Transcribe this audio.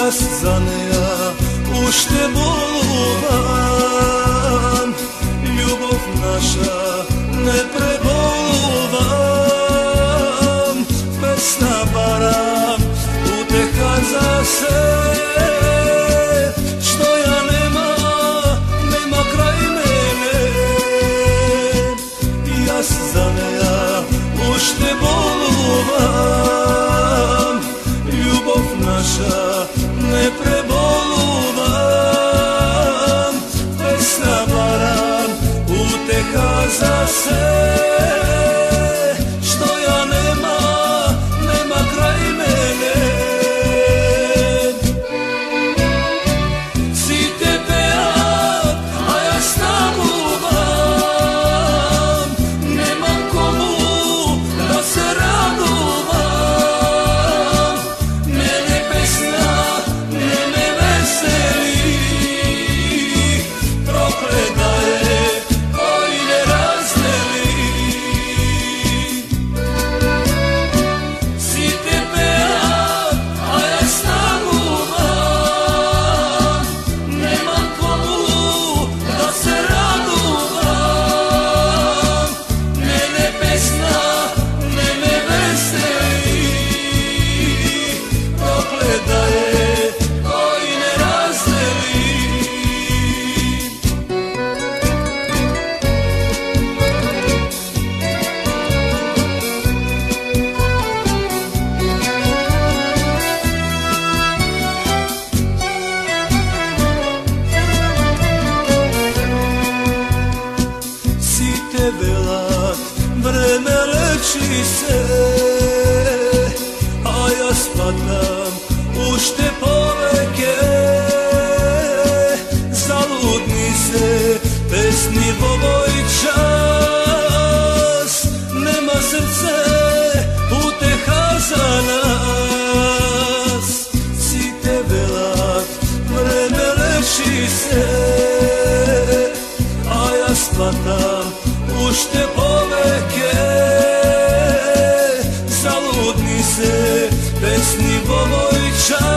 Jaz za neja ušte boluvam, ljubov naša ne preboluvam. Pesna baram, uteha za se, što ja nema kraj mene. Jaz za neja ušte boluvam, ljubov naša ne preboluvam. Pesna baram, uteha za se, što ja nema kraj mene. Si te pejak, a ja stanuvam, nemam komu da se raduvam. Mene pesna ne me veseli, prokleta je koji ne razdeli. Si te pejak, a ja stanuvam, nemam komu da se raduvam. Mene pesna ne me veseli, prokleta je koji ne razdeli. Si te velat, vreme leči se, a ja spadam ušte poveke. Zaludni se pesni v ovoj čas, nema srce uteha za nas. Si te velat, vreme leči se, a ja spadam ušte poveke. Zaludni se pesni v ovoj čas,